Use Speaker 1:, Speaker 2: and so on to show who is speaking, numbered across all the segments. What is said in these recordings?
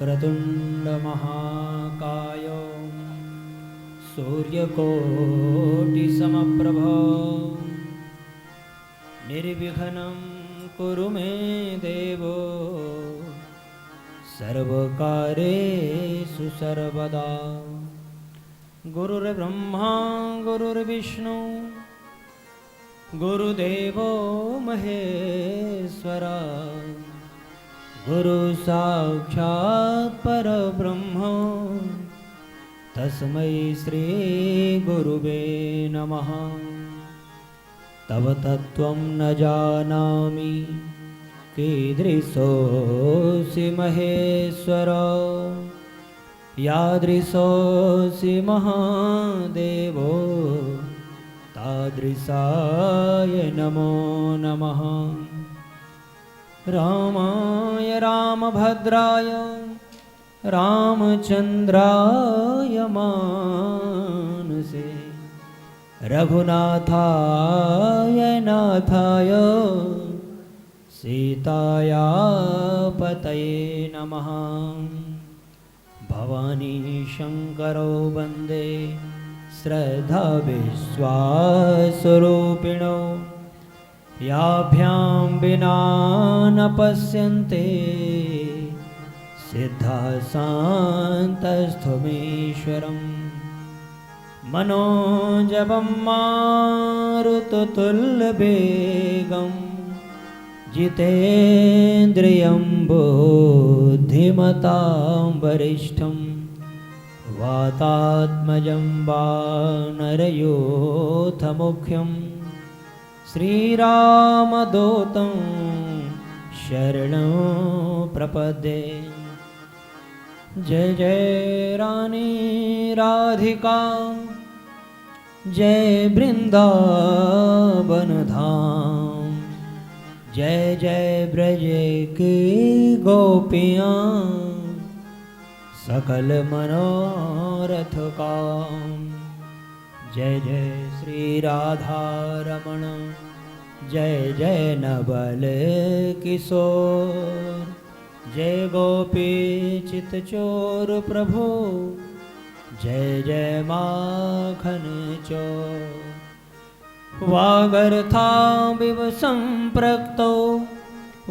Speaker 1: वक्रतुंड महाकाय सूर्यकोटि समप्रभ निर्विघ्नं कुरु मे देव सर्वकार्येषु सर्वदा। गुरुर्ब्रह्मा गुरुर्विष्णु गुरुदेवो महेश्वरा गुरु साक्षात् परब्रह्म तस्मै श्री गुरुवे नमः। तव तत्त्वं न जानामि कीदृशोऽसि महेश्वर यादृशोऽसि महादेवो तादृशाय नमो नमः। रामाय रामभद्राय रामचन्द्राय मानसे रघुनाथाय नाथाय सीताया पतये नमः। भवानी शंकरो वन्दे श्रद्धा विश्वासरूपिणो याभ्यां विना न पश्यन्ते सिद्धासान्तस्थमेश्वरम्। मनोजवं मारुततुल्यवेगं जितेन्द्रियं बुद्धिमतां वरिष्ठं वातात्मजं वानरयूथमुख्यं श्रीरामदूतं शरणं प्रपद्ये। जय जय रानी राधिका जय वृंदावन धाम जय जय ब्रज की गोपियाँ सकल मनोरथ काम। जय जय श्री राधा रमण जय जय नवल किशोर जय गोपी चितचोर प्रभु जय जय माखन चोर। वागर्था विव संप्रक्तो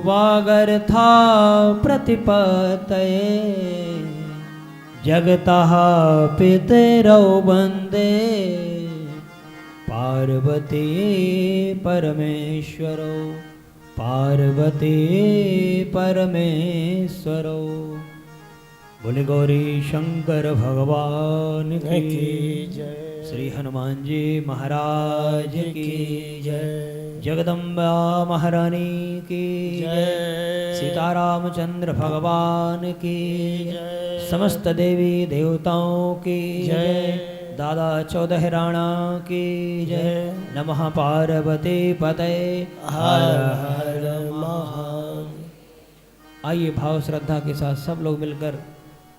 Speaker 1: वागर्था प्रतिपतये जगतः पितरौ वन्दे पार्वती परमेश्वरौ पार्वती परमेश्वरो। बोले गौरी शंकर भगवान की जय। श्री हनुमान जी महाराज की जय। जगदम्बा महारानी की जय। सीतारामचंद्र भगवान की जय। समस्त देवी देवताओं की जय। दादा चौदह राणा की जय। नमः पार्वती पतये हर हर महादेव। आइए भाव श्रद्धा के साथ सब लोग मिलकर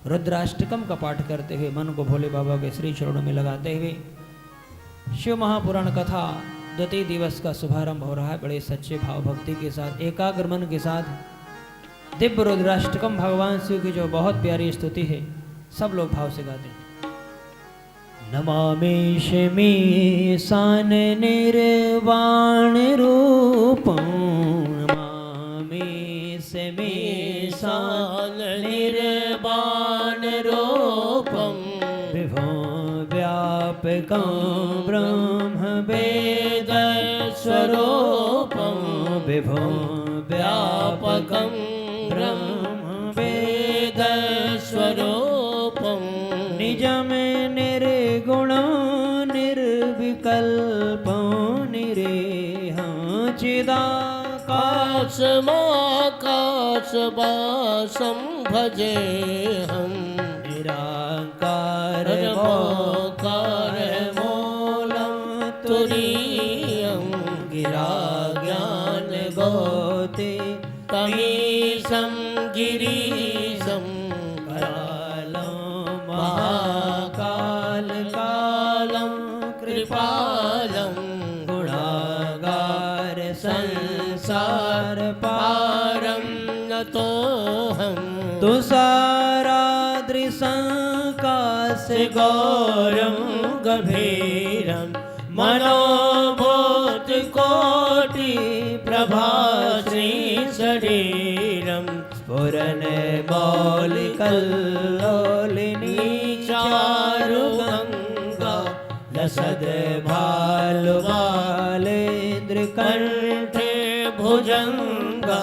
Speaker 1: रुद्राष्टकम का पाठ करते हुए मन को भोले बाबा के श्री चरणों में लगाते हुए शिव महापुराण कथा द्वितीय दिवस का शुभारंभ हो रहा है। बड़े सच्चे भाव भक्ति के साथ एकाग्र मन के साथ दिव्य रुद्राष्टकम भगवान शिव की जो बहुत प्यारी स्तुति है सब लोग भाव से गाते हैं। नमामि शमीशान निर्वाण रूपं नमामि शमीशान निर्वाण रूपं विभो व्यापकं ब्रह्म वेद स्वरूपं विभो व्यापकं ब्रह्म वेद स्वरूपं निजमे निर्गुण निर्विकल्पं निरेहं चिदाकाशमाकाशवासं भजेऽहं निराकार मूलं तुरीयं गिरा ज्ञान गोते तमीशं गिरीशं करालं महाकाल कालं कृपालं गुणागार संसार पारं नतोऽहं तुषारा
Speaker 2: गौरं गभीरं मनोभूत कोटि प्रभाश्री शरीरं
Speaker 1: स्फुरन मौलिकल्लोलिनी
Speaker 2: चारुगंगा
Speaker 1: लसद भालुबालेन्द्र
Speaker 2: कंठे भुजंगा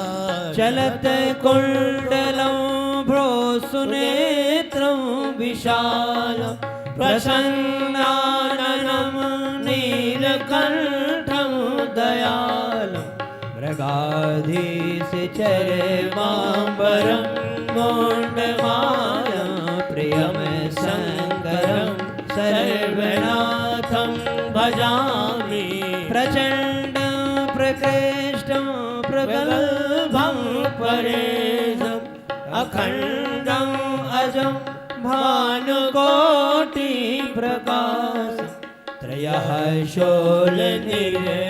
Speaker 1: चलत कुंडलं भ्रोसुनेत्रं विशालं प्रसन्नाननं नीलकण्ठं दयालं मृगाधीश चरमाम्बरं मोण्डमालं प्रियं शङ्करं सर्वनाथं
Speaker 2: भजामि
Speaker 1: प्रचण्डं प्रकृष्टं प्रगल्भं परेशम् अखण्डम् अजं भानुकोटि प्रकाशं त्रयः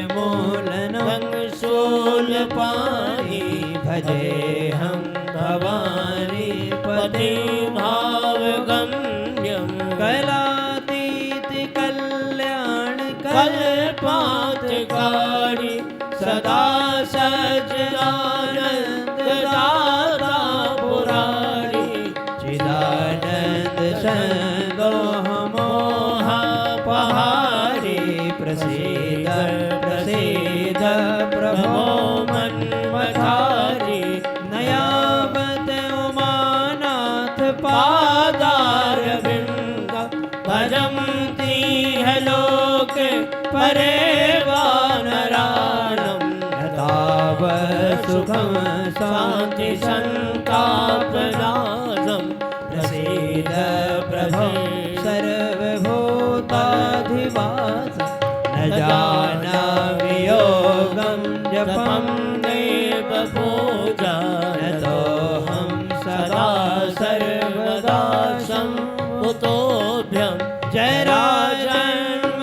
Speaker 1: शूलनिर्मूलनं शूलपाणि भजेऽहं भवानी पति
Speaker 2: भावगम्यं
Speaker 1: कलातीत कल्याण
Speaker 2: कल्पातकारी सदा सच्चिदानन्ददाता पुरारी
Speaker 1: चिदानन्द संगोह मोह पहारी प्रसीद प्रसीद प्रभो मन्मथारी नयावत उमानाथ पादारविन्द भजन्ति ह लोके परे वानराणम् ताव सुखं शान्ति संतापनाशं प्रसीद प्रभो सर्वभूताधिवास न जानामि योगं जपं देव पूजा नतोऽहं सदा सर्वदा सम्मुतोऽभ्यं जराजन्म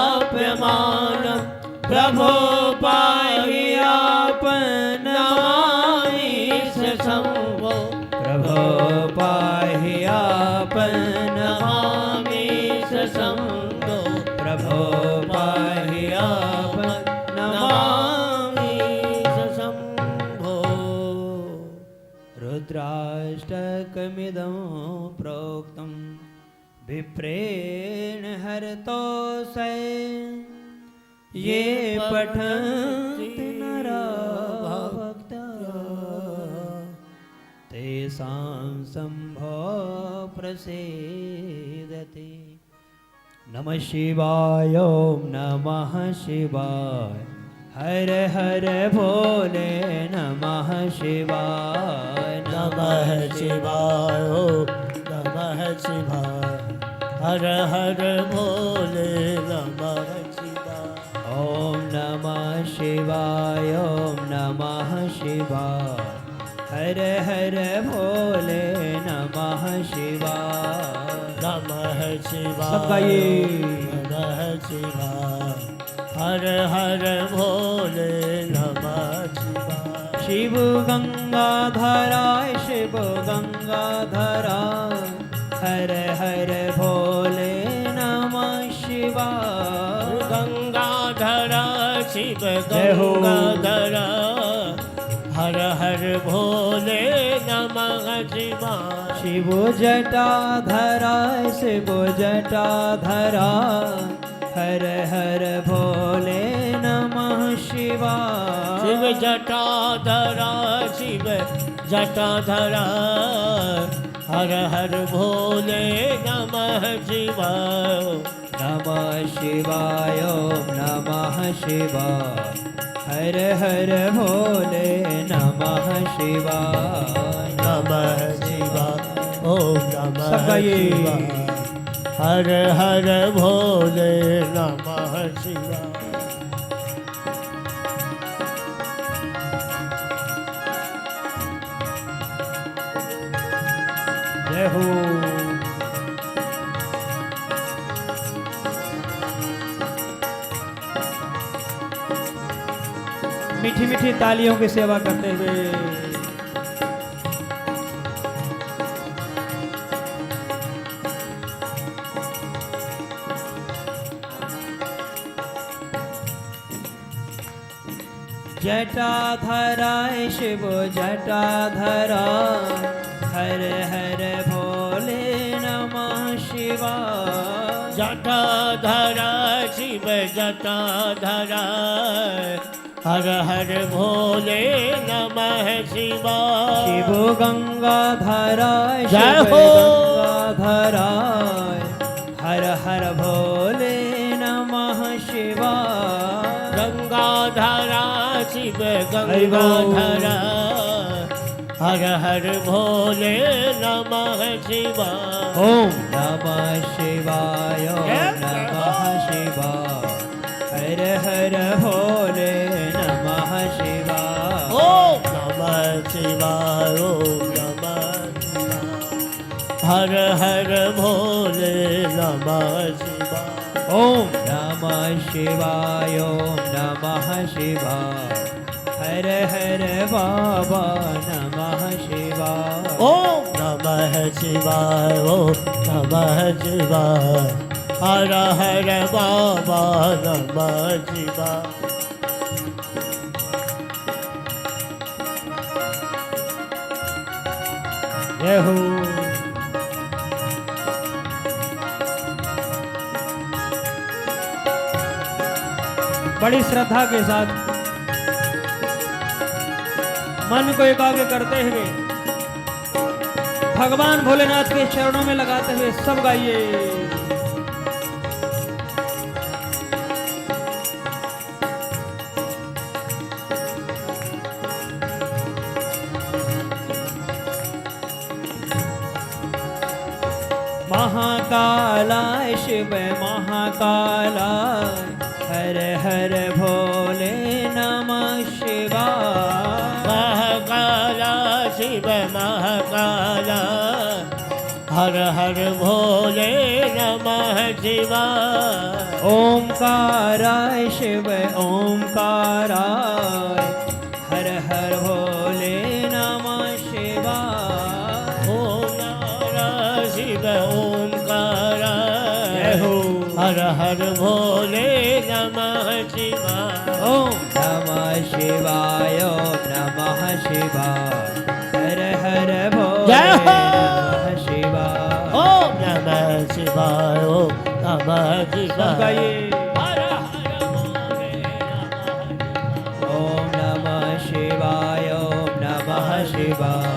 Speaker 1: दुःखोपताप्यमानं प्रभो पाहि आपन्नमामि शम्भो प्रभो पाहि आपन्नमामि शम्भो प्रभो पाहि आपन्नमामि शम्भो रुद्राष्टकमिदं प्रोक्तं विप्रेण हरतो सै ये पठन्ति नरा भक्ता तेषां शम्भो प्रसीदति नमः शिवाय ॐ नमः शिवाय हर हर भोले नमः शिवाय
Speaker 2: नमः शिवाय नमः शिवाय हर हर भोले नमः शिवाय
Speaker 1: ॐ नमः शिवाय ॐ नमः शिवाय हर हर भोले नमः शिवाय
Speaker 2: नमः शिवाय
Speaker 1: सबका ये
Speaker 2: नमः शिवाय हर हर भोले नमः शिवाय
Speaker 1: शिव गंगाधराय शिव गंगाधराय हर हर भोले नमः शिवाय
Speaker 2: गंगाधरा शिव
Speaker 1: जय हो।
Speaker 2: गंगाधरा हर हर भोले नमः शिवाय
Speaker 1: शिव जटाधराय शिव जटाधराय हर हर भोले नमः शिवाय
Speaker 2: शिव जटाधरा शिव जटाधरा हर हर भोले नमः शिवाय
Speaker 1: नमः शिवाय ॐ नमः शिवाय हर हर भोले नमः शिवाय
Speaker 2: नमः शिवाय ओम नमः
Speaker 1: सबका ये।
Speaker 2: शिवाय हर हर भोले नमः शिवाय
Speaker 1: जय हो। मीठी मीठी तालियों की सेवा करते हुए जटाधराय शिव जटाधराय हर हर भोले नमः शिवाय
Speaker 2: जटाधरा शिव जटाधरा हर हर भोले नमः शिवाय
Speaker 1: शिव गंगाधराय
Speaker 2: जय
Speaker 1: शिव
Speaker 2: हो।
Speaker 1: गंगाधराय हर हर भोले नमः शिवाय
Speaker 2: गंगाधरा शिव गंगाधरा हर हर भोले नमः शिवाय
Speaker 1: ओम नमः शिवाय ओम नमः शिवाय हर हर भोले नमः शिवाय
Speaker 2: ओम नमः शिवाय ओम नमः शिवाय हर हर भोले नमः शिवाय
Speaker 1: ओम नमः शिवाय ओम नमः शिवाय हर हर बाबा नमः शिवाय
Speaker 2: ओम नमः शिवाय ओम नमः शिवाय हर हर बाबा नमः शिवाय
Speaker 1: जय हो। बड़ी श्रद्धा के साथ मन को एकाग्र करते हुए भगवान भोलेनाथ के चरणों में लगाते हुए सब गाइए। महाकालाय शिव महाकालाय हर हर भोले नमः शिवाय
Speaker 2: महाकाला शिव महाकाला हर हर भोले नमः शिवाय
Speaker 1: ओंकाराय शिव ओंकाराय हर हर भोले नमः शिवाय
Speaker 2: ओम नारायण शिव ओंकारा
Speaker 1: जय हो।
Speaker 2: हर हर भोले नमः शिवाय
Speaker 1: ओम नमः शिवाय ओम नमः शिवाय हर हर भोले
Speaker 2: जय हो।
Speaker 1: नमः शिवाय
Speaker 2: ओम नमः शिवाय ओम नमः
Speaker 1: सब
Speaker 2: शिवाय
Speaker 1: गाइए।
Speaker 2: हर हर भोले नमः
Speaker 1: ओम नमः शिवाय ओम नमः शिवाय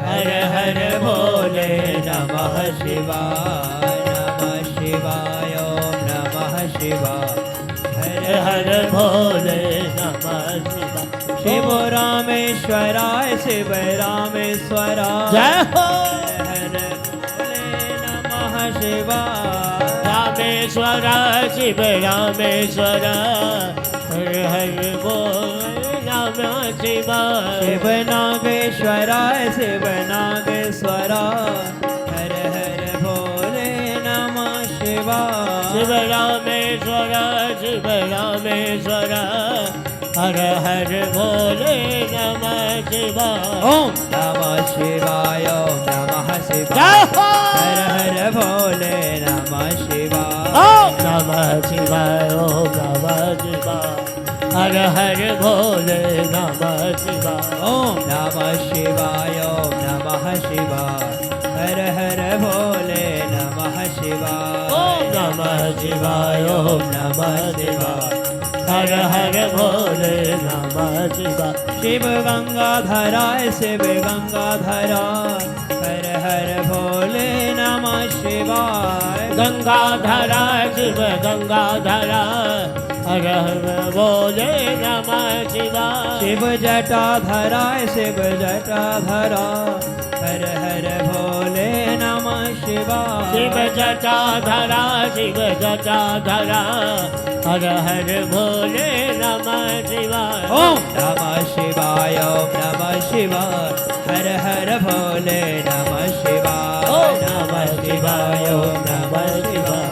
Speaker 1: हर हर भोले नमः शिवाय नमः शिवाय ओम नमः शिवाय हर
Speaker 2: हर भोले नमः शिवाय
Speaker 1: शिव रामेश्वराय शिव रामेश्वराय
Speaker 2: जय हो।
Speaker 1: हर भोले नमः शिवाय
Speaker 2: रामेश्वर शिव रामेश्वर हर हर भोले नमः शिवाय
Speaker 1: शिव नागेश्वराय शिव नागेश्वराय हर हर भोले नमः शिवाय
Speaker 2: शिव रामेश्वर शिव रामेश्वर हर हर भोले नमः शिवाय
Speaker 1: ओम नमः शिवाय ओम नमः शिवाय
Speaker 2: जय हो।
Speaker 1: हर हर भोले नमः शिवाय
Speaker 2: ओम नमः शिवाय ओम नमः शिवाय हर हर भोले नमः शिवाय
Speaker 1: ओम नमः शिवाय ओम नमः शिवाय हर हर भोले नमः शिवाय
Speaker 2: ओम नमः शिवाय ओम नमः शिवाय हर हर भोले नमः शिवाय
Speaker 1: शिव गंगाधराय शिव गंगाधराय हर हर भोले नमः शिवाय
Speaker 2: गंगाधरा शिव गंगाधरा हर हर भोले नमः शिवाय
Speaker 1: शिव जटाधराय शिव जटाधराय हर हर भोले नमः शिवाय
Speaker 2: शिव जटाधरा शिव जटाधरा हर हर भोले नमः शिवाय
Speaker 1: ओम नमः शिवाय ओम नमः शिवाय हर हर भोले नमः शिवाय
Speaker 2: ओम नमः शिवाय ओम नमः शिवाय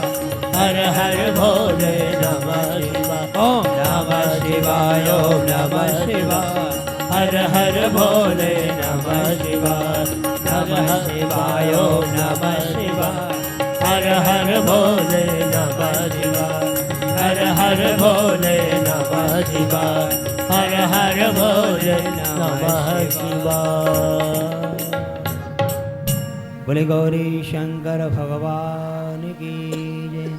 Speaker 2: हर हर भोले नमः शिवाय
Speaker 1: ओम नमः शिवाय ओम नमः शिवाय
Speaker 2: हर हर भोले नमः शिवाय
Speaker 1: नमः शिवाय ओम नमः शिवाय
Speaker 2: हर हर भोले नमः शिवाय हर हर भोले नमः शिवाय हर हर हर भोले नमः शिवाय।
Speaker 1: बोले गौरी शंकर भगवान की जय।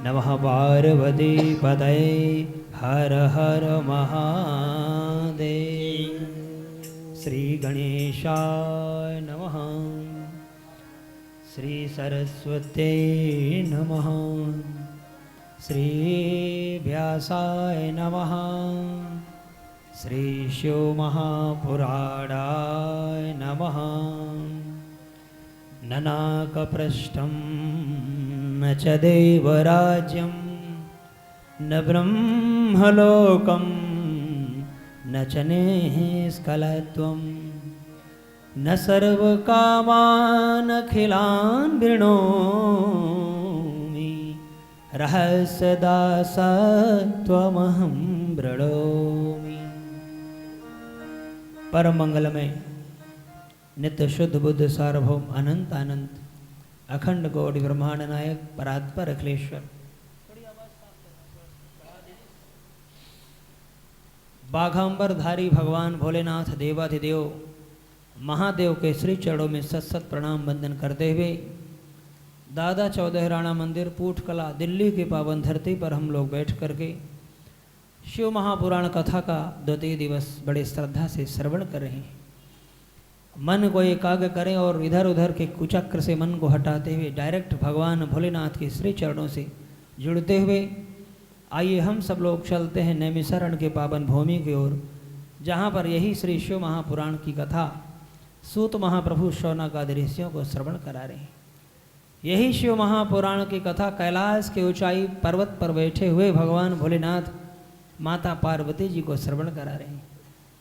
Speaker 1: नमः पार्वती पतये हर हर महादेव। श्री गणेशाय नमः। श्री सरस्वती नमः। श्री व्यासाय नमः। श्री शिव महापुराणाय नमः। ननाकपृष्ठं न च देवराज्यं न ब्रह्मलोकं न च निष्कलत्वं न सर्वकामानखिलान् वृणोमि रहस्यदासत्वमहं वृणोमि। परम मंगलमय नित्य शुद्ध बुद्ध सार्वभौम अनंत अनंत अखंड गौड़ी ब्रह्मांड नायक परात्पर अखिलेश्वर बाघांबरधारी भगवान भोलेनाथ देवाधिदेव महादेव के श्री चरणों में सत सत प्रणाम वंदन करते हुए दादा चौदह राणा मंदिर पूठकला दिल्ली के पावन धरती पर हम लोग बैठ करके शिव महापुराण कथा का द्वितीय दिवस बड़े श्रद्धा से श्रवण कर रहे हैं। मन को एकाग्र करें और इधर उधर के कुचक्र से मन को हटाते हुए डायरेक्ट भगवान भोलेनाथ के श्री चरणों से जुड़ते हुए आइए हम सब लोग चलते हैं नैमिषारण्य के पावन भूमि की ओर, जहाँ पर यही श्री शिव महापुराण की कथा सूत महाप्रभु शौनकादि ऋषियों को श्रवण करा रहे हैं। यही शिव महापुराण की कथा कैलाश के ऊंचाई पर्वत पर बैठे हुए भगवान भोलेनाथ माता पार्वती जी को श्रवण करा रहे हैं।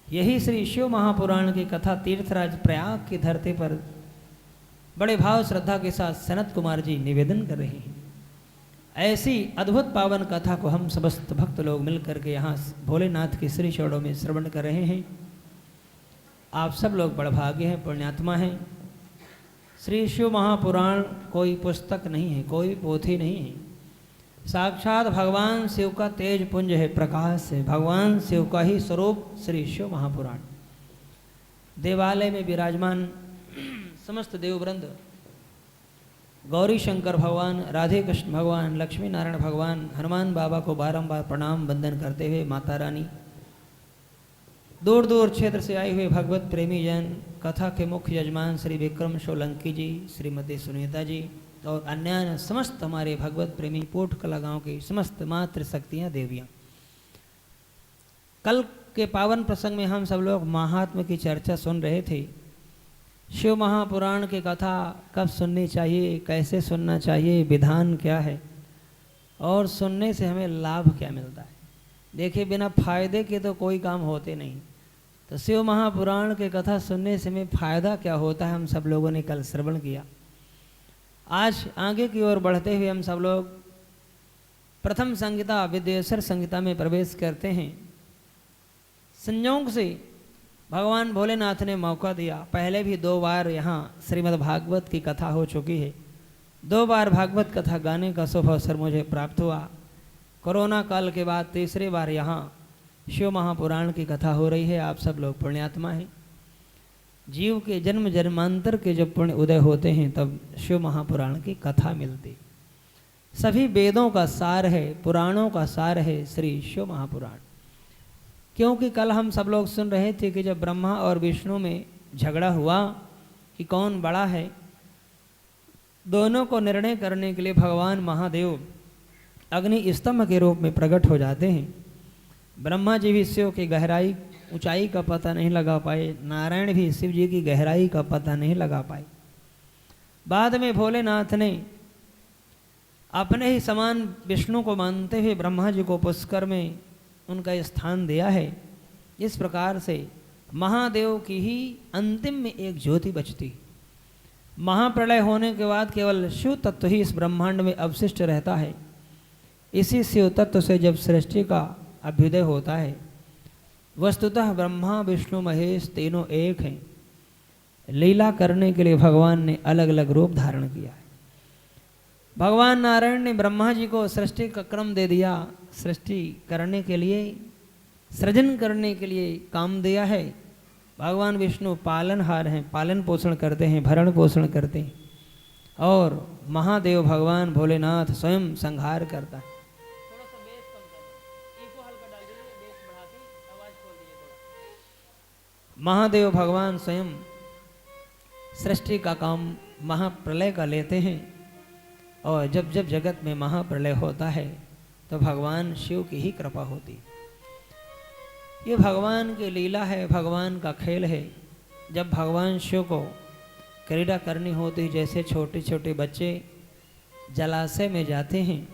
Speaker 1: यही श्री शिव महापुराण की कथा तीर्थराज प्रयाग की धरती पर बड़े भाव श्रद्धा के साथ सनत कुमार जी निवेदन कर रहे हैं। ऐसी अद्भुत पावन कथा को हम समस्त भक्त लोग मिलकर के यहाँ भोलेनाथ के श्री चरणों में श्रवण कर रहे हैं। आप सब लोग बड़भाग्य हैं, पुण्यात्मा हैं। श्री शिव महापुराण कोई पुस्तक नहीं है, कोई पोथी नहीं है, साक्षात भगवान शिव का तेज पुंज है, प्रकाश है, भगवान शिव का ही स्वरूप श्री शिव महापुराण। देवालय में विराजमान समस्त देववृंद, गौरी शंकर भगवान, राधे कृष्ण भगवान, लक्ष्मी नारायण भगवान, हनुमान बाबा को बारंबार प्रणाम वंदन करते हुए माता रानी, दूर दूर क्षेत्र से आए हुए भगवत प्रेमी जन, कथा के मुख्य यजमान श्री विक्रम सोलंकी जी, श्रीमती सुनीता जी और अन्य समस्त हमारे भगवत प्रेमी पोठकला गांव की समस्त मातृ शक्तियाँ देवियाँ। कल के पावन प्रसंग में हम सब लोग महात्मा की चर्चा सुन रहे थे। शिव महापुराण की कथा कब सुननी चाहिए, कैसे सुनना चाहिए, विधान क्या है और सुनने से हमें लाभ क्या मिलता है। देखिए, बिना फायदे के तो कोई काम होते नहीं। तो शिव महापुराण की कथा सुनने से हमें फायदा क्या होता है, हम सब लोगों ने कल श्रवण किया। आज आगे की ओर बढ़ते हुए हम सब लोग प्रथम संहिता विद्येश्वर संहिता में प्रवेश करते हैं। संयोग से भगवान भोलेनाथ ने मौका दिया। पहले भी 2 बार यहाँ श्रीमद् भागवत की कथा हो चुकी है। 2 बार भागवत कथा गाने का शुभ अवसर मुझे प्राप्त हुआ। कोरोना काल के बाद तीसरी बार यहाँ शिव महापुराण की कथा हो रही है। आप सब लोग पुण्यात्मा हैं। जीव के जन्म जन्मांतर के जब पुण्य उदय होते हैं तब शिव महापुराण की कथा मिलती। सभी वेदों का सार है, पुराणों का सार है श्री शिव महापुराण। क्योंकि कल हम सब लोग सुन रहे थे कि जब ब्रह्मा और विष्णु में झगड़ा हुआ कि कौन बड़ा है, दोनों को निर्णय करने के लिए भगवान महादेव अग्नि स्तंभ के रूप में प्रकट हो जाते हैं। ब्रह्मा जी भी शिव की गहराई ऊंचाई का पता नहीं लगा पाए, नारायण भी शिव जी की गहराई का पता नहीं लगा पाए। बाद में भोलेनाथ ने अपने ही समान विष्णु को मानते हुए ब्रह्मा जी को पुष्कर में उनका स्थान दिया है। इस प्रकार से महादेव की ही अंतिम में एक ज्योति बचती। महाप्रलय होने के बाद केवल शिव तत्व ही इस ब्रह्मांड में अवशिष्ट रहता है। इसी शिव तत्व से जब सृष्टि का अभ्युदय होता है, वस्तुतः ब्रह्मा विष्णु महेश तीनों एक हैं। लीला करने के लिए भगवान ने अलग अलग रूप धारण किया है। भगवान नारायण ने ब्रह्मा जी को सृष्टि का क्रम दे दिया। सृष्टि करने के लिए सृजन करने के लिए काम दिया है। भगवान विष्णु पालनहार हैं, पालन पोषण करते हैं, भरण पोषण करते हैं, और महादेव भगवान भोलेनाथ स्वयं संहार करता है। थोड़ा सा बेस कम कर दो, इको हल्का डाल दीजिए, बेस बढ़ा के आवाज खोल दीजिए थोड़ा। महादेव भगवान स्वयं सृष्टि का काम महाप्रलय का लेते हैं, और जब जब जगत में महाप्रलय होता है तो भगवान शिव की ही कृपा होती है। ये भगवान की लीला है, भगवान का खेल है। जब भगवान शिव को क्रीड़ा करनी होती, जैसे छोटे छोटे बच्चे जलाशय में जाते हैं,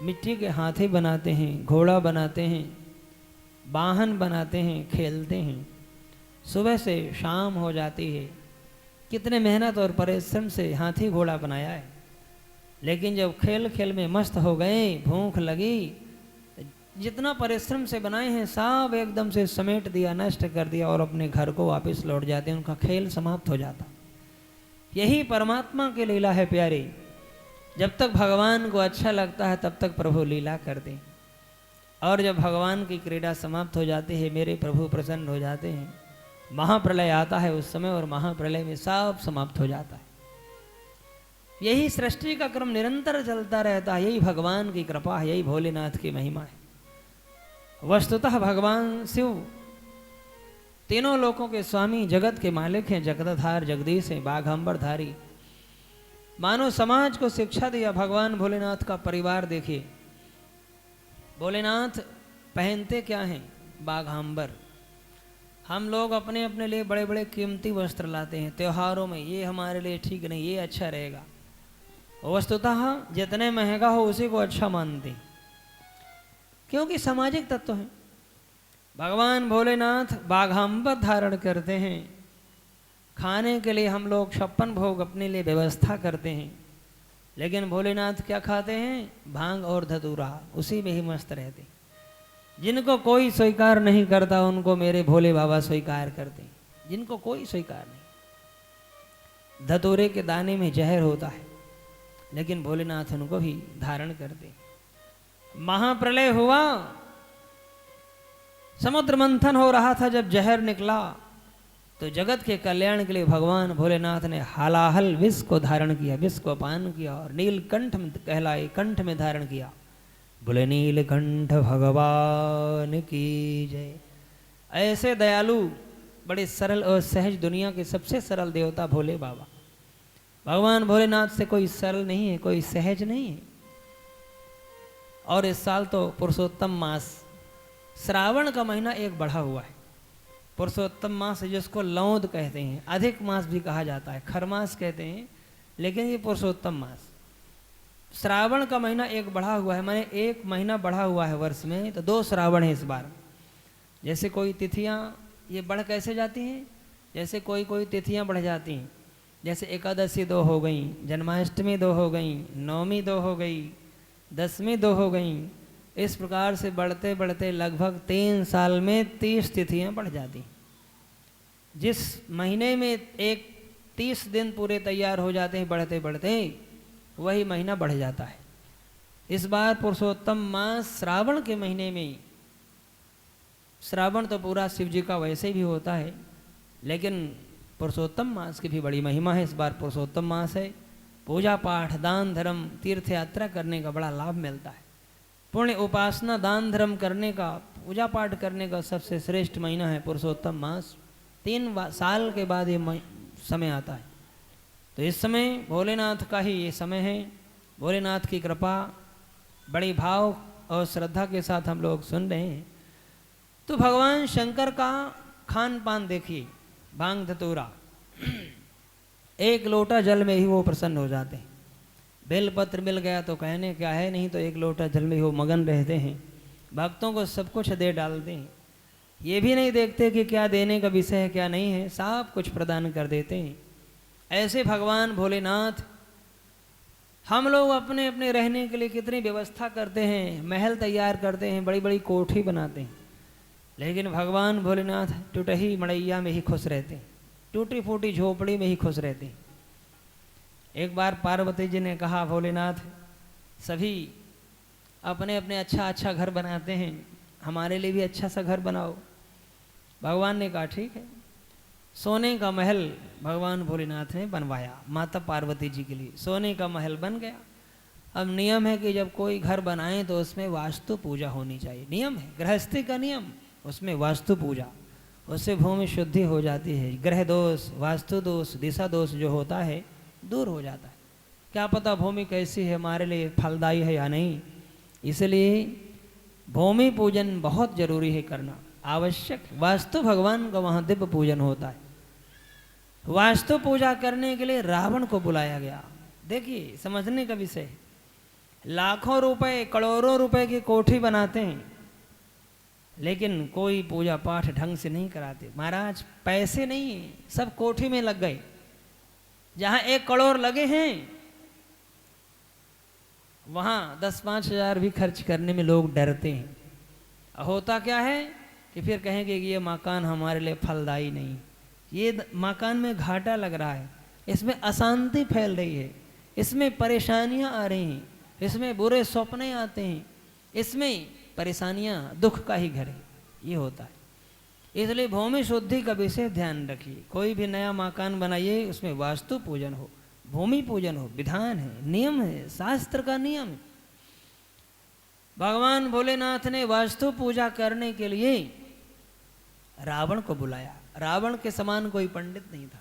Speaker 1: मिट्टी के हाथी बनाते हैं, घोड़ा बनाते हैं, वाहन बनाते हैं, खेलते हैं, सुबह से शाम हो जाती है, कितने मेहनत और परिश्रम से हाथी घोड़ा बनाया है, लेकिन जब खेल खेल में मस्त हो गए, भूख लगी, जितना परिश्रम से बनाए हैं सब एकदम से समेट दिया, नष्ट कर दिया, और अपने घर को वापस लौट जाते हैं, उनका खेल समाप्त हो जाता। यही परमात्मा की लीला है प्यारी। जब तक भगवान को अच्छा लगता है तब तक प्रभु लीला करते हैं, और जब भगवान की क्रीड़ा समाप्त हो जाती है, मेरे प्रभु प्रसन्न हो जाते हैं, महाप्रलय आता है उस समय, और महाप्रलय में सब समाप्त हो जाता है। यही सृष्टि का क्रम निरंतर चलता रहता है, यही भगवान की कृपा है, यही भोलेनाथ की महिमा है। वस्तुतः भगवान शिव तीनों लोकों के स्वामी, जगत के मालिक हैं, जगतधार जगदीश हैं, बाघंबरधारी। मानव समाज को शिक्षा दिया भगवान भोलेनाथ का परिवार। देखिए भोलेनाथ पहनते क्या हैं? बाघांबर। हम लोग अपने अपने लिए बड़े बड़े कीमती वस्त्र लाते हैं त्योहारों में, ये हमारे लिए ठीक नहीं, ये अच्छा रहेगा। वस्तुतः जितने महंगा हो उसी को अच्छा मानते हैं, क्योंकि सामाजिक तत्व है। भगवान भोलेनाथ बाघांबर धारण करते हैं। खाने के लिए हम लोग 56 भोग अपने लिए व्यवस्था करते हैं, लेकिन भोलेनाथ क्या खाते हैं? भांग और धतूरा, उसी में ही मस्त रहते। जिनको कोई स्वीकार नहीं करता उनको मेरे भोले बाबा स्वीकार करते हैं, जिनको कोई स्वीकार नहीं। धतूरे के दाने में जहर होता है, लेकिन भोलेनाथ उनको भी धारण करते हैं। महाप्रलय हुआ, समुद्र मंथन हो रहा था, जब जहर निकला तो जगत के कल्याण के लिए भगवान भोलेनाथ ने हालाहल विष को धारण किया, विष को पान किया, और नीलकंठ में कहलाए कंठ में धारण किया। बोले नीलकंठ भगवान की जय। ऐसे दयालु, बड़े सरल और सहज, दुनिया के सबसे सरल देवता भोले बाबा। भगवान भोलेनाथ से कोई सरल नहीं है, कोई सहज नहीं है। और इस साल तो पुरुषोत्तम मास, श्रावण का महीना एक बढ़ा हुआ है। पुरुषोत्तम मास जिसको लौद कहते हैं, अधिक मास भी कहा जाता है, खरमास कहते हैं, लेकिन ये पुरुषोत्तम मास, श्रावण का महीना एक बढ़ा हुआ है। माने एक महीना बढ़ा हुआ है वर्ष में, तो 2 श्रावण है इस बार। जैसे कोई तिथियां ये बढ़ कैसे जाती हैं, जैसे कोई कोई तिथियां बढ़ जाती हैं, जैसे एकादशी 2 हो गई, जन्माष्टमी 2 हो गई, नवमी 2 हो गई, दसवीं 2 हो गई। इस प्रकार से बढ़ते बढ़ते लगभग 3 साल में 30 तिथियां बढ़ जाती। जिस महीने में एक 30 दिन पूरे तैयार हो जाते हैं बढ़ते बढ़ते, वही महीना बढ़ जाता है। इस बार पुरुषोत्तम मास श्रावण के महीने में, श्रावण तो पूरा शिव जी का वैसे भी होता है, लेकिन पुरुषोत्तम मास की भी बड़ी महिमा है। इस बार पुरुषोत्तम मास है, पूजा पाठ दान धर्म तीर्थ यात्रा करने का बड़ा लाभ मिलता है। पुण्य उपासना दान धर्म करने का, पूजा पाठ करने का सबसे श्रेष्ठ महीना है पुरुषोत्तम मास। 3 साल के बाद ये समय आता है, तो इस समय भोलेनाथ का ही ये समय है। भोलेनाथ की कृपा बड़ी भाव और श्रद्धा के साथ हम लोग सुन रहे हैं। तो भगवान शंकर का खान पान देखिए, भांग धतूरा, 1 लोटा जल में ही वो प्रसन्न हो जाते हैं। बेलपत्र मिल गया तो कहने क्या है, नहीं तो 1 लोटा जल में ही वो मगन रहते हैं, भक्तों को सब कुछ दे डालते हैं। ये भी नहीं देखते कि क्या देने का विषय है क्या नहीं है, सब कुछ प्रदान कर देते हैं। ऐसे भगवान भोलेनाथ, हम लोग अपने अपने रहने के लिए कितनी व्यवस्था करते हैं, महल तैयार करते हैं, बड़ी बड़ी कोठी बनाते हैं, लेकिन भगवान भोलेनाथ टूटही मड़ैया में ही खुश रहते हैं, टूटी फूटी झोपड़ी में ही खुश रहते हैं। एक बार पार्वती जी ने कहा, भोलेनाथ सभी अपने अपने अच्छा अच्छा घर बनाते हैं, हमारे लिए भी अच्छा सा घर बनाओ। भगवान ने कहा ठीक है। सोने का महल भगवान भोलेनाथ ने बनवाया माता पार्वती जी के लिए। सोने का महल बन गया। अब नियम है कि जब कोई घर बनाए तो उसमें वास्तु पूजा होनी चाहिए। नियम है, गृहस्थी का नियम, उसमें वास्तु पूजा। उससे भूमि शुद्धि हो जाती है। ग्रह दोष, वास्तु दोष, दिशा दोष जो होता है दूर हो जाता है। क्या पता भूमि कैसी है, हमारे लिए फलदायी है या नहीं। इसलिए भूमि पूजन बहुत जरूरी है करना, आवश्यक। वास्तु भगवान का वहाँ दिव्य पूजन होता है। वास्तु पूजा करने के लिए रावण को बुलाया गया। देखिए समझने का विषय है। लाखों रुपए, करोड़ों रुपए की कोठी बनाते हैं, लेकिन कोई पूजा पाठ ढंग से नहीं कराते। महाराज पैसे नहीं है, सब कोठी में लग गए। जहां 1 करोड़ लगे हैं वहां 10-5 हजार भी खर्च करने में लोग डरते हैं। होता क्या है कि फिर कहेंगे कि ये मकान हमारे लिए फलदायी नहीं, ये मकान में घाटा लग रहा है, इसमें अशांति फैल रही है, इसमें परेशानियां आ रही हैं, इसमें बुरे सपने आते हैं, इसमें परेशानियां, दुख का ही घर है। ये होता है। इसलिए भूमि शुद्धि का विशेष ध्यान रखिए। कोई भी नया मकान बनाइए, उसमें वास्तु पूजन हो, भूमि पूजन हो। विधान है, नियम है, शास्त्र का नियम है। भगवान भोलेनाथ ने वास्तु पूजा करने के लिए रावण को बुलाया। रावण के समान कोई पंडित नहीं था।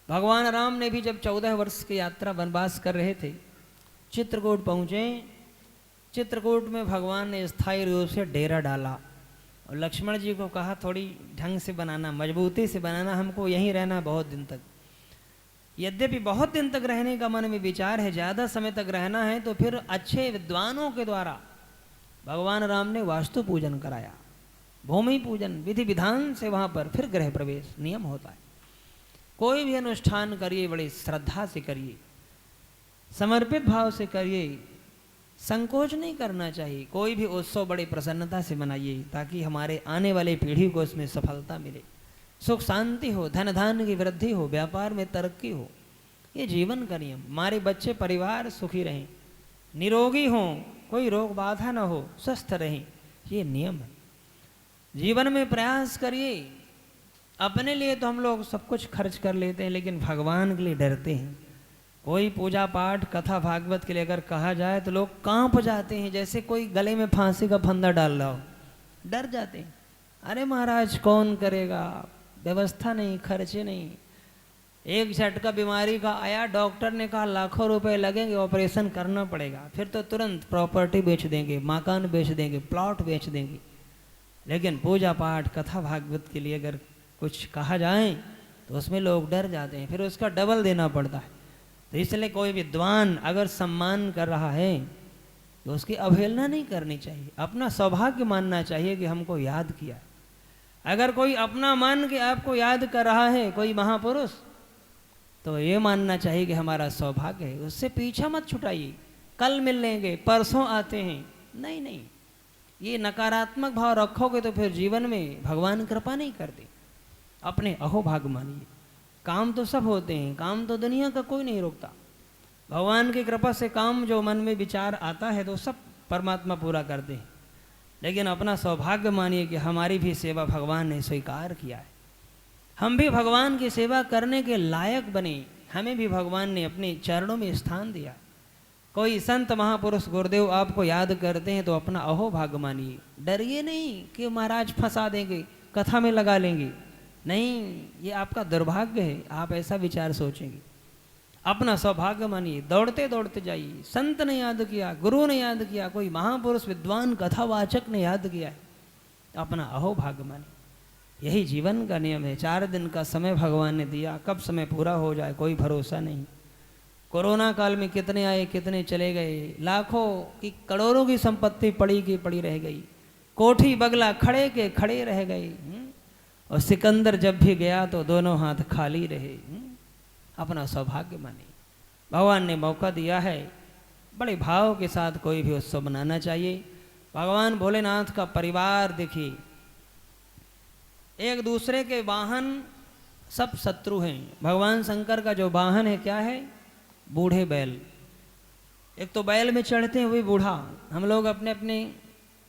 Speaker 1: भगवान राम ने भी जब 14 वर्ष की यात्रा वनवास कर रहे थे, चित्रकूट पहुँचे। चित्रकूट में भगवान ने स्थायी रूप से डेरा डाला और लक्ष्मण जी को कहा थोड़ी ढंग से बनाना, मजबूती से बनाना, हमको यहीं रहना बहुत दिन तक। यद्यपि बहुत दिन तक रहने का मन में विचार है, ज़्यादा समय तक रहना है, तो फिर अच्छे विद्वानों के द्वारा भगवान राम ने वास्तु पूजन कराया, भूमि पूजन विधि विधान से। वहाँ पर फिर गृह प्रवेश नियम होता है। कोई भी अनुष्ठान करिए बड़ी श्रद्धा से करिए, समर्पित भाव से करिए, संकोच नहीं करना चाहिए। कोई भी उत्सव बड़ी प्रसन्नता से मनाइए, ताकि हमारे आने वाले पीढ़ी को इसमें सफलता मिले, सुख शांति हो, धन धान्य की वृद्धि हो, व्यापार में तरक्की हो। ये जीवन का नियम। हमारे बच्चे परिवार सुखी रहें, निरोगी हों, कोई रोग बाधा न हो, स्वस्थ रहें, ये नियम है। जीवन में प्रयास करिए। अपने लिए तो हम लोग सब कुछ खर्च कर लेते हैं, लेकिन भगवान के लिए डरते हैं। कोई पूजा पाठ कथा भागवत के लिए अगर कहा जाए तो लोग कांप जाते हैं, जैसे कोई गले में फांसी का फंदा डाल रहा हो, डर जाते हैं। अरे महाराज कौन करेगा, व्यवस्था नहीं, खर्चे नहीं। एक झटका बीमारी का आया, डॉक्टर ने कहा लाखों रुपए लगेंगे, ऑपरेशन करना पड़ेगा, फिर तो तुरंत प्रॉपर्टी बेच देंगे, मकान बेच देंगे, प्लॉट बेच देंगे। लेकिन पूजा पाठ कथा भागवत के लिए अगर कुछ कहा जाए तो उसमें लोग डर जाते हैं, फिर उसका डबल देना पड़ता है। तो इसलिए कोई विद्वान अगर सम्मान कर रहा है तो उसकी अवहेलना नहीं करनी चाहिए, अपना सौभाग्य मानना चाहिए कि हमको याद किया। अगर कोई अपना मान के आपको याद कर रहा है, कोई महापुरुष, तो ये मानना चाहिए कि हमारा सौभाग्य है। उससे पीछा मत छुटाइए, कल मिल लेंगे, परसों आते हैं, नहीं नहीं। ये नकारात्मक भाव रखोगे तो फिर जीवन में भगवान कृपा नहीं करते। अपने अहोभाग्य मानिए। काम तो सब होते हैं, काम तो दुनिया का कोई नहीं रोकता। भगवान की कृपा से काम जो मन में विचार आता है तो सब परमात्मा पूरा करते हैं। लेकिन अपना सौभाग्य मानिए कि हमारी भी सेवा भगवान ने स्वीकार किया है, हम भी भगवान की सेवा करने के लायक बने, हमें भी भगवान ने अपने चरणों में स्थान दिया। कोई संत महापुरुष गुरुदेव आपको याद करते हैं तो अपना अहोभाग्य मानिए। डरिए नहीं कि महाराज फंसा देंगे, कथा में लगा लेंगे, नहीं, ये आपका दुर्भाग्य है, आप ऐसा विचार सोचेंगे। अपना सौभाग्य मानिए, दौड़ते दौड़ते जाइए। संत ने याद किया, गुरु ने याद किया, कोई महापुरुष विद्वान कथावाचक ने याद किया है, अपना अहोभाग्य मानिए। यही जीवन का नियम है। 4 दिन का समय भगवान ने दिया, कब समय पूरा हो जाए कोई भरोसा नहीं। कोरोना काल में कितने आए कितने चले गए, लाखों की करोड़ों की संपत्ति पड़ी की पड़ी रह गई, कोठी बगला खड़े के खड़े रह गए। और सिकंदर जब भी गया तो दोनों हाथ खाली रहे। अपना सौभाग्य मानिए, भगवान ने मौका दिया है, बड़े भाव के साथ कोई भी उत्सव मनाना चाहिए। भगवान भोलेनाथ का परिवार देखिए, एक दूसरे के वाहन सब शत्रु हैं। भगवान शंकर का जो वाहन है क्या है, बूढ़े बैल। एक तो बैल में चढ़ते हैं वही बूढ़ा। हम लोग अपने अपने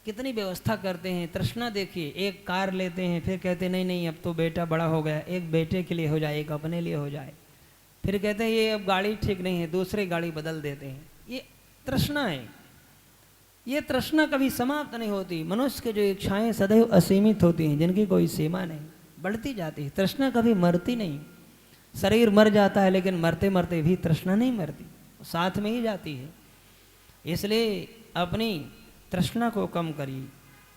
Speaker 1: कितनी व्यवस्था करते हैं। तृष्णा देखिए, एक कार लेते हैं, फिर कहते नहीं नहीं अब तो बेटा बड़ा हो गया, एक बेटे के लिए हो जाए, एक अपने लिए हो जाए, फिर कहते हैं ये अब गाड़ी ठीक नहीं है, दूसरी गाड़ी बदल देते हैं। ये तृष्णा है। ये तृष्णा कभी समाप्त नहीं होती। मनुष्य के जो इच्छाएं सदैव असीमित होती हैं, जिनकी कोई सीमा नहीं, बढ़ती जाती है। तृष्णा कभी मरती नहीं। शरीर मर जाता है लेकिन मरते मरते भी तृष्णा नहीं मरती, साथ में ही जाती है। इसलिए अपनी तृष्णा को कम करिए,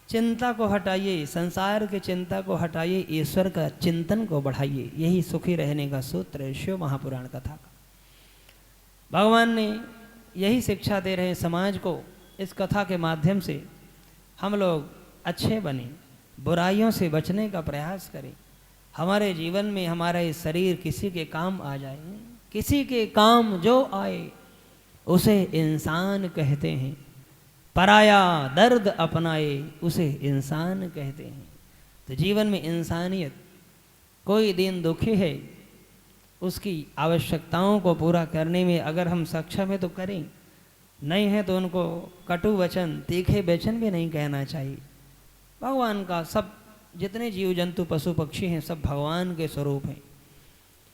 Speaker 1: चिंता को हटाइए, संसार की चिंता को हटाइए, ईश्वर का चिंतन को बढ़ाइए। यही सुखी रहने का सूत्र है शिव महापुराण कथा का। भगवान ने यही शिक्षा दे रहे हैं समाज को। इस कथा के माध्यम से हम लोग अच्छे बने, बुराइयों से बचने का प्रयास करें। हमारे जीवन में हमारा ये शरीर किसी के काम आ जाए, किसी के काम जो आए उसे इंसान कहते हैं। पराया दर्द अपनाए उसे इंसान कहते हैं। तो जीवन में इंसानियत, कोई दिन दुखी है, उसकी आवश्यकताओं को पूरा करने में अगर हम सक्षम है तो करें, नहीं है तो उनको कटु वचन, तीखे वचन भी नहीं कहना चाहिए। भगवान का सब जितने जीव जंतु पशु पक्षी हैं सब भगवान के स्वरूप हैं।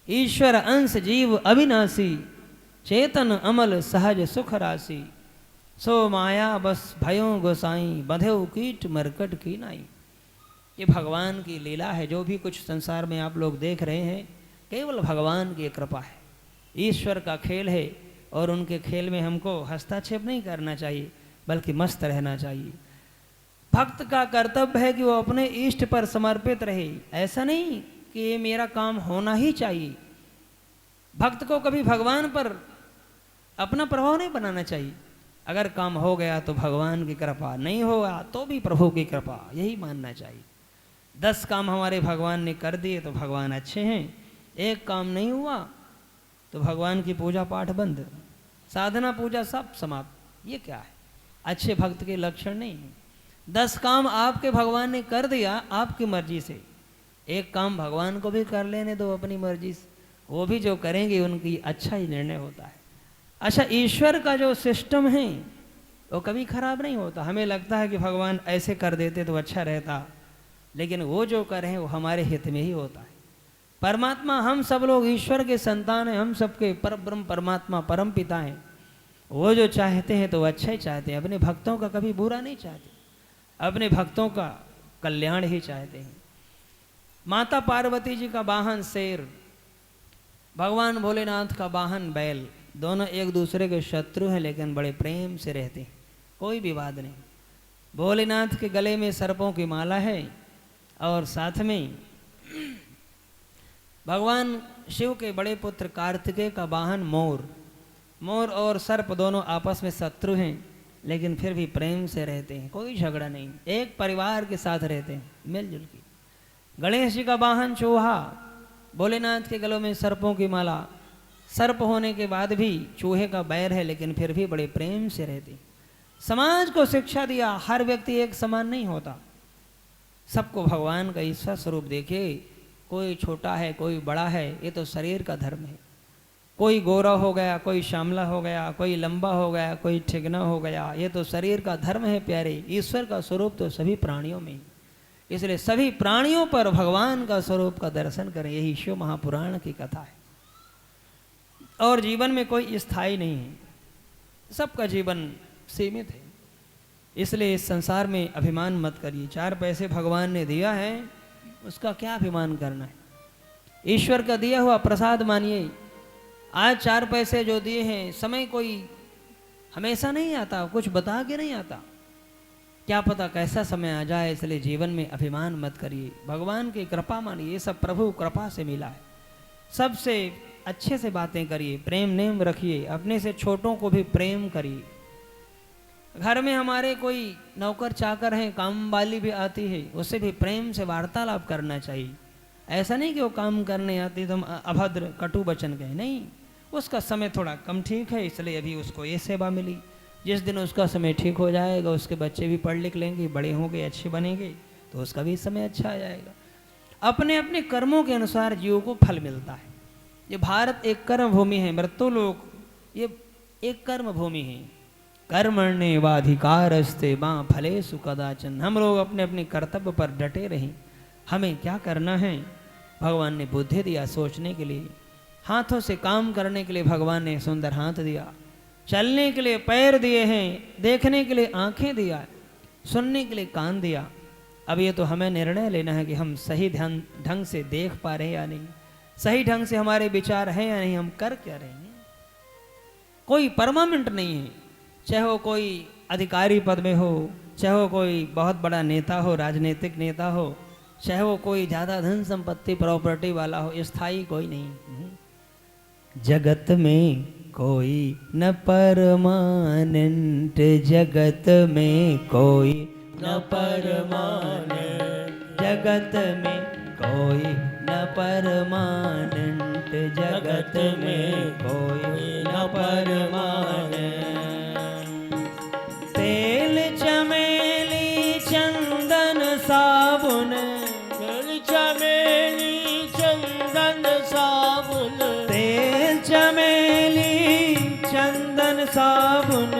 Speaker 1: ईश्वर अंश जीव अविनाशी, चेतन अमल सहज सुख राशि, सो माया बस भयों गोसाई, बंधेउ कीट मरकट की नाई। ये भगवान की लीला है। जो भी कुछ संसार में आप लोग देख रहे हैं केवल भगवान की कृपा है, ईश्वर का खेल है। और उनके खेल में हमको हस्तक्षेप नहीं करना चाहिए बल्कि मस्त रहना चाहिए। भक्त का कर्तव्य है कि वो अपने इष्ट पर समर्पित रहे। ऐसा नहीं कि ये मेरा काम होना ही चाहिए। भक्त को कभी भगवान पर अपना प्रभाव नहीं बनाना चाहिए। अगर काम हो गया तो भगवान की कृपा, नहीं होगा तो भी प्रभु की कृपा, यही मानना चाहिए। 10 काम हमारे भगवान ने कर दिए तो भगवान अच्छे हैं, एक काम नहीं हुआ तो भगवान की पूजा पाठ बंद, साधना पूजा सब समाप्त। ये क्या है? अच्छे भक्त के लक्षण नहीं है। 10 काम आपके भगवान ने कर दिया आपकी मर्जी से, एक काम भगवान को भी कर लेने दो अपनी मर्जी से, वो भी जो करेंगे उनकी अच्छा ही निर्णय होता है। अच्छा, ईश्वर का जो सिस्टम है वो कभी खराब नहीं होता। हमें लगता है कि भगवान ऐसे कर देते तो अच्छा रहता, लेकिन वो जो कर रहे हैं वो हमारे हित में ही होता है। परमात्मा, हम सब लोग ईश्वर के संतान हैं, हम सबके परब्रह्म परमात्मा परम पिता हैं। वो जो चाहते हैं तो अच्छा ही चाहते हैं, अपने भक्तों का कभी बुरा नहीं चाहते, अपने भक्तों का कल्याण ही चाहते हैं। माता पार्वती जी का वाहन शेर, भगवान भोलेनाथ का वाहन बैल, दोनों एक दूसरे के शत्रु हैं लेकिन बड़े प्रेम से रहते हैं, कोई विवाद नहीं। भोलेनाथ के गले में सर्पों की माला है और साथ में भगवान शिव के बड़े पुत्र कार्तिकेय का वाहन मोर। मोर और सर्प दोनों आपस में शत्रु हैं लेकिन फिर भी प्रेम से रहते हैं, कोई झगड़ा नहीं, एक परिवार के साथ रहते हैं मिलजुल के। गणेश जी का वाहन चूहा, भोलेनाथ के गलों में सर्पों की माला, सर्प होने के बाद भी चूहे का बैर है लेकिन फिर भी बड़े प्रेम से रहते हैं। समाज को शिक्षा दिया, हर व्यक्ति एक समान नहीं होता, सबको भगवान का ईश्वर स्वरूप देखिए। कोई छोटा है कोई बड़ा है, ये तो शरीर का धर्म है। कोई गोरा हो गया, कोई श्यामला हो गया, कोई लंबा हो गया, कोई ठिगना हो गया, ये तो शरीर का धर्म है प्यारे। ईश्वर का स्वरूप तो सभी प्राणियों में, इसलिए सभी प्राणियों पर भगवान का स्वरूप का दर्शन करें। यही शिव महापुराण की कथा है। और जीवन में कोई स्थायी नहीं है, सबका जीवन सीमित है। इसलिए इस संसार में अभिमान मत करिए। 4 पैसे भगवान ने दिया है, उसका क्या अभिमान करना है? ईश्वर का दिया हुआ प्रसाद मानिए। आज 4 पैसे जो दिए हैं, समय कोई हमेशा नहीं आता, कुछ बता के नहीं आता, क्या पता कैसा समय आ जाए। इसलिए जीवन में अभिमान मत करिए, भगवान की कृपा मानिए, ये सब प्रभु कृपा से मिला है। सबसे अच्छे से बातें करिए, प्रेम नेम रखिए, अपने से छोटों को भी प्रेम करिए। घर में हमारे कोई नौकर चाकर हैं, काम वाली भी आती है, उससे भी प्रेम से वार्तालाप करना चाहिए। ऐसा नहीं कि वो काम करने आती तो हम अभद्र कटु वचन कहें, नहीं, उसका समय थोड़ा कम ठीक है इसलिए अभी उसको ये सेवा मिली। जिस दिन उसका समय ठीक हो जाएगा, उसके बच्चे भी पढ़ लिख लेंगे, बड़े होंगे, अच्छे बनेंगे, तो उसका भी समय अच्छा आ जाएगा। अपने अपने कर्मों के अनुसार जीवों को फल मिलता है। ये भारत एक कर्म भूमि है, मृत्युलोक ये एक कर्म भूमि है। कर्मण्येवाधिकारस्ते मां फलेषु कदाचन। हम लोग अपने अपने कर्तव्य पर डटे रहें। हमें क्या करना है, भगवान ने बुद्धि दिया सोचने के लिए, हाथों से काम करने के लिए भगवान ने सुंदर हाथ दिया, चलने के लिए पैर दिए हैं, देखने के लिए आंखें दिया, सुनने के लिए कान दिया। अब ये तो हमें निर्णय लेना है कि हम सही ध्यान ढंग से देख पा रहे हैं या नहीं, सही ढंग से हमारे विचार हैं या नहीं, हम कर क्या रहे हैं। कोई परमानेंट नहीं है, चाहे वो कोई अधिकारी पद में हो, चाहे वो कोई बहुत बड़ा नेता हो, राजनीतिक नेता हो, चाहे वो कोई ज़्यादा धन संपत्ति प्रॉपर्टी वाला हो, स्थायी कोई नहीं। जगत में कोई न परमानेंट, जगत में कोई न परमानेंट, जगत में कोई न परमानेंट, जगत में कोई न परमानेंट। तेल चमेली चंदन साबुन,
Speaker 2: तेल चमेली चंदन साबुन,
Speaker 1: तेल चमेली चंदन साबुन,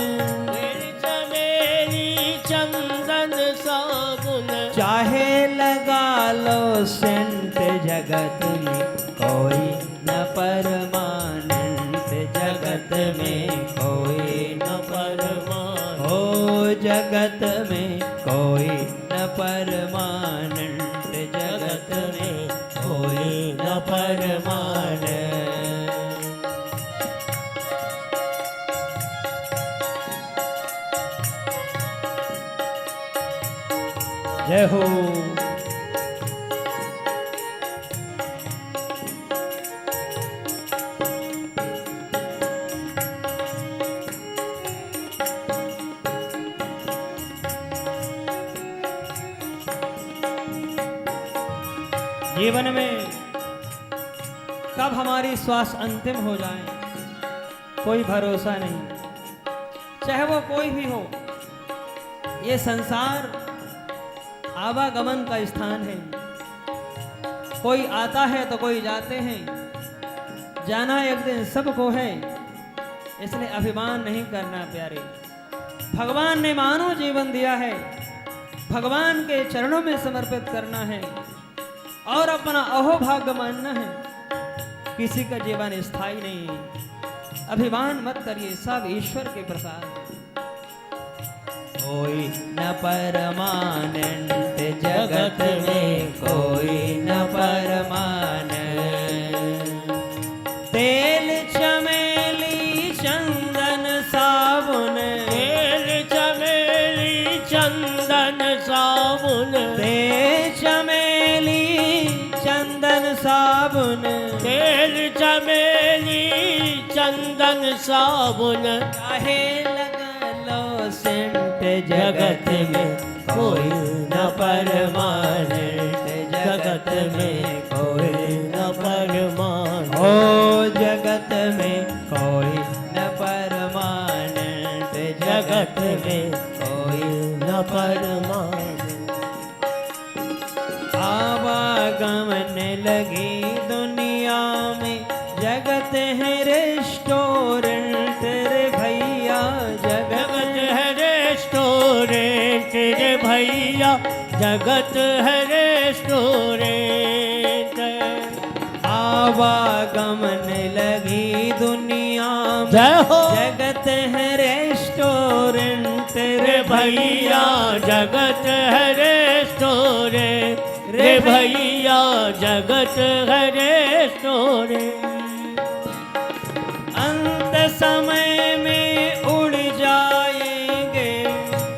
Speaker 2: तेल चमेली चंदन साबुन,
Speaker 1: चाहे लगा लो सेंट, जगत में कोई न परमानेंट, जगत में कोई न परमानेंट, हो जगत में कोई न परमानेंट, जगत में कोई न परमानेंट। जय हो। जीवन में कब हमारी श्वास अंतिम हो जाए कोई भरोसा नहीं, चाहे वो कोई भी हो। ये संसार आवागमन का स्थान है, कोई आता है तो कोई जाते हैं, जाना एक दिन सबको है, इसलिए अभिमान नहीं करना प्यारे। भगवान ने मानव जीवन दिया है, भगवान के चरणों में समर्पित करना है और अपना अहोभाग्य मानना है। किसी का जीवन स्थायी नहीं है, अभिमान मत करिए, सब ईश्वर के प्रसाद। कोई न परमानेंट, जगत में कोई न परमानेंट, तेल चमेली चंदन साबुन,
Speaker 2: तेल चमेली चंदन साबुन,
Speaker 1: तेल चमेली चंदन साबुन,
Speaker 2: तेल चमेली चंदन साबुन,
Speaker 1: चाहे लगा लो सेंट, जगत में कोई न परमानेंट, जगत में कोई न परमानेंट, ओ जगत में कोई न परमानेंट, जगत में कोई न परमानेंट। आवागमन लगी दुनिया में, जगत है रेस्टोरेंट रे भैया, जगत
Speaker 2: है रेस्टोरेंट रे भैया, जगत है रेस्टोरेंट।
Speaker 1: आवागमन लगी दुनिया में,
Speaker 2: जय हो।
Speaker 1: जगत है रेस्टोरेंट
Speaker 2: रे भैया, जगत है रेस्टोरेंट रे भैया, जगत है रेस्टोरेंट।
Speaker 1: अंत समय में उड़ जाएंगे,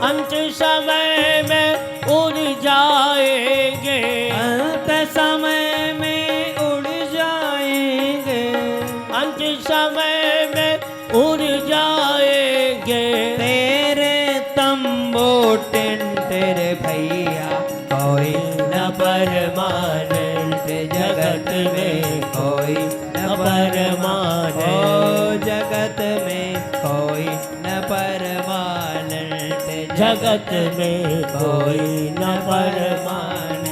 Speaker 2: अंत समय में उड़ जाएंगे,
Speaker 1: अंत समय में उड़ जाएंगे,
Speaker 2: अंत समय में उड़ जाएंगे।
Speaker 1: तेरे तंबू टेंट रे भैया, कोई न परमानेंट, जगत में कोई न परमानेंट, ओ जगत में कोई न परमानेंट,
Speaker 2: जगत में कोई न
Speaker 1: परमानेंट।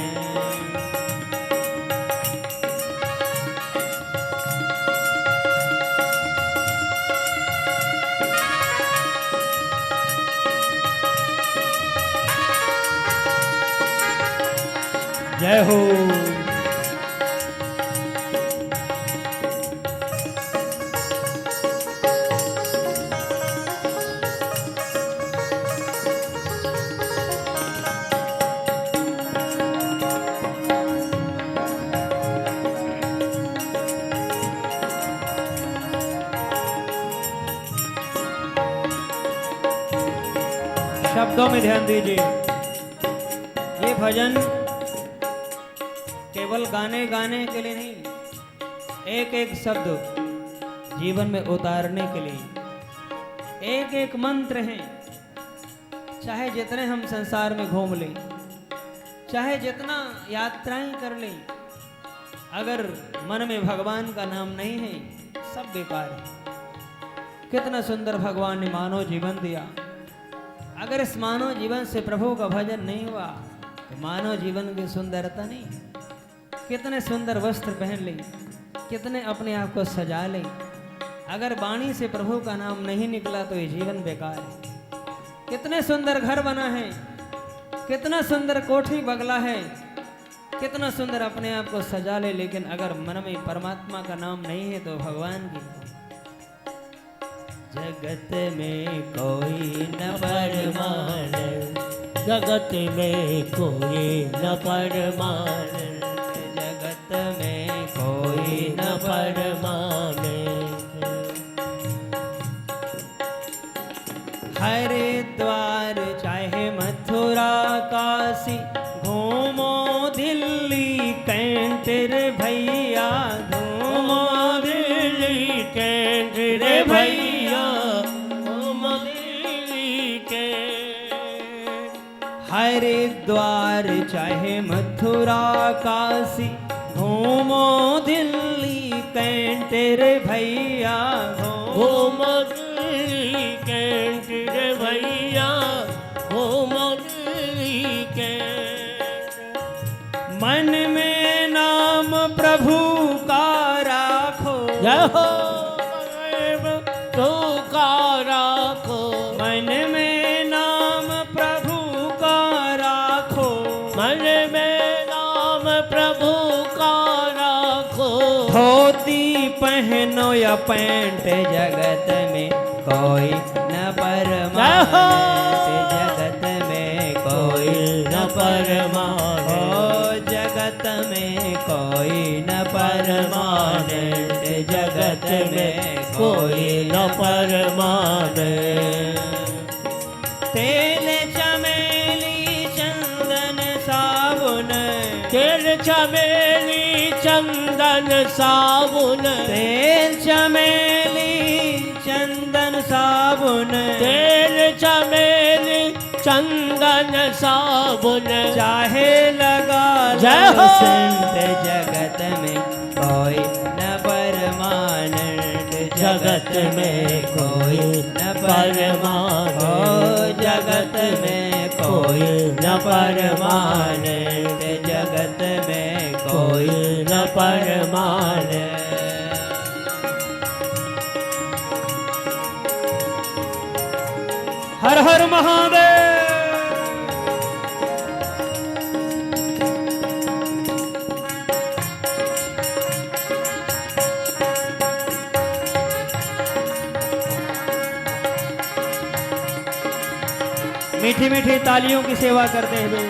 Speaker 1: जय हो। शब्दों में ध्यान दीजिए। ये भजन केवल गाने गाने के लिए नहीं, एक एक शब्द जीवन में उतारने के लिए, एक एक मंत्र है। चाहे जितने हम संसार में घूम लें, चाहे जितना यात्राएं कर लें, अगर मन में भगवान का नाम नहीं है, सब बेकार है। कितना सुंदर भगवान ने मानव जीवन दिया। अगर इस मानव जीवन से प्रभु का भजन नहीं हुआ तो मानव जीवन की सुंदरता नहीं है। कितने सुंदर वस्त्र पहन ले, कितने अपने आप को सजा ले, अगर वाणी से प्रभु का नाम नहीं निकला तो ये जीवन बेकार है। कितने सुंदर घर बना है, कितना सुंदर कोठी बगला है, कितना सुंदर अपने आप को सजा ले, लेकिन अगर मन में परमात्मा का नाम नहीं है तो भगवान की जगत में कोई न परमान,
Speaker 2: जगत में कोई न परमान,
Speaker 1: जगत में कोई न
Speaker 2: परमान।
Speaker 1: हरिद्वार चाहे मथुरा काशी, घूमो दिल्ली कैंट रे भैया, घूमो
Speaker 2: दिल्ली कैंट रे भैया, घूमो दिल्ली कैंट।
Speaker 1: हरिद्वार चाहे मथुरा काशी, घूमो दिल्ली कैंट रे भैया,
Speaker 2: घूमो दिल्ली कैंट रे भैया, घूमो दिल्ली कैंट।
Speaker 1: मन में नाम प्रभु का राखो,
Speaker 2: जय हो तो का राखो,
Speaker 1: मन में नाम प्रभु का राखो,
Speaker 2: मन में नाम प्रभु का राखो।
Speaker 1: धोती पहनो या पैंट, जगत में कोई न परमान, जगत में कोई न परमान, जगत में कोई न परमान, जगत में
Speaker 2: कोई न परमान।
Speaker 1: तेल चमेली चंदन साबुन,
Speaker 2: तेल चमेली चंदन साबुन,
Speaker 1: तेल चमेली चंदन साबुन,
Speaker 2: तेल चमेली चंदन साबुन,
Speaker 1: चाहे लगा
Speaker 2: जय हो।
Speaker 1: सेंट, जगत में कोई न परमान,
Speaker 2: जगत में कोई न परमान,
Speaker 1: जगत में कोई
Speaker 2: न परमान,
Speaker 1: जगत में
Speaker 2: कोई न परमान।
Speaker 1: हर हर महादेव। मीठी मीठी तालियों की सेवा करते हुए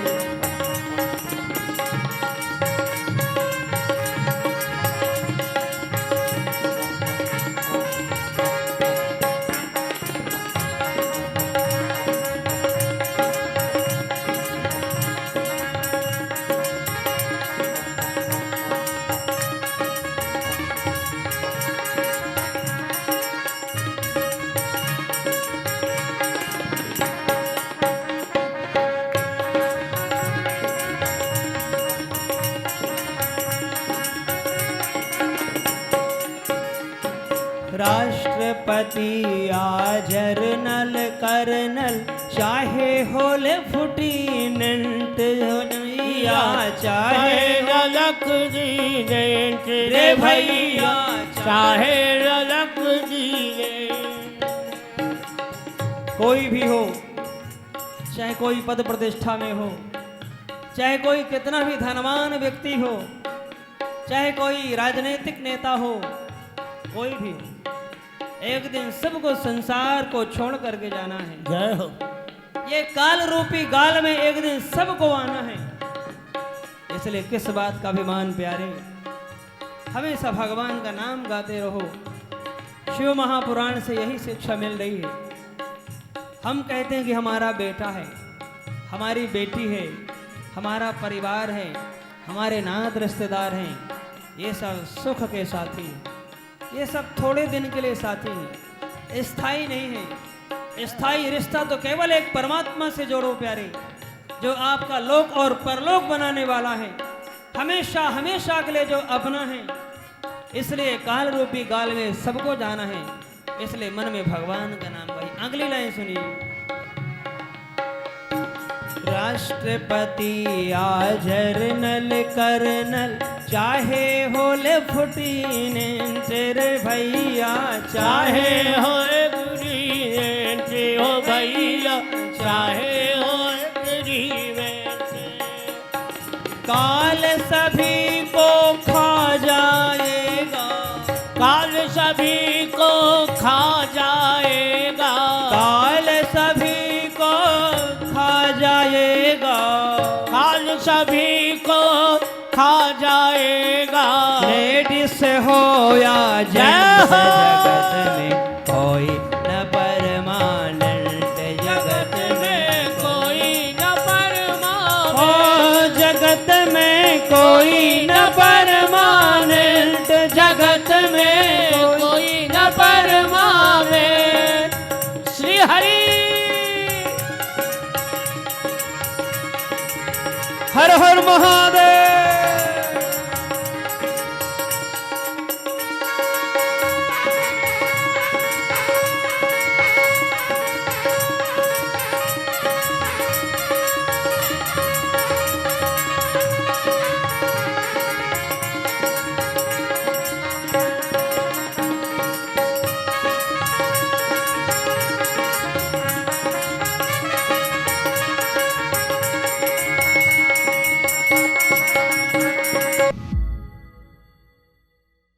Speaker 1: राष्ट्रपति या जर्नल कर्नल, चाहे हो लेफ्टिनेंट या चाहे
Speaker 2: रलक दीनेंट रे भैया, चाहे रलक दीनेंट।
Speaker 1: कोई भी हो, चाहे कोई पद प्रतिष्ठा में हो, चाहे कोई कितना भी धनवान व्यक्ति हो, चाहे कोई राजनीतिक नेता हो, कोई भी, एक दिन सबको संसार को छोड़ करके जाना है।
Speaker 2: जय हो।
Speaker 1: ये काल रूपी गाल में एक दिन सबको आना है। इसलिए किस बात का अभिमान प्यारे, हमेशा भगवान का नाम गाते रहो। शिव महापुराण से यही शिक्षा मिल रही है। हम कहते हैं कि हमारा बेटा है, हमारी बेटी है, हमारा परिवार है, हमारे नात रिश्तेदार हैं, ये सब सुख के साथी, ये सब थोड़े दिन के लिए साथी हैं, स्थायी नहीं है। स्थायी रिश्ता तो केवल एक परमात्मा से जोड़ो प्यारे, जो आपका लोक और परलोक बनाने वाला है, हमेशा हमेशा के लिए जो अपना है। इसलिए काल रूपी गाल में सबको जाना है, इसलिए मन में भगवान का नाम भाई। अगली लाइन सुनिए। राष्ट्रपति या जर्नल कर्नल चाहे होले फुटीने तेरे भैया,
Speaker 2: चाहे हो गुरी हो भैया, चाहे हो
Speaker 1: काल सभी को खा जाएगा,
Speaker 2: काल सभी को खा जाएगा,
Speaker 1: काल सभी को खा जाएगा,
Speaker 2: काल सभी को खा जाएगा।
Speaker 1: लेडीज हो या जेंट्स, जगत में कोई न परमानेंट, जगत में
Speaker 2: कोई न परमानेंट,
Speaker 1: हो जगत में कोई न परमानेंट, जगत में
Speaker 2: कोई न परमानेंट। श्री हरि
Speaker 1: हर हर महादेव।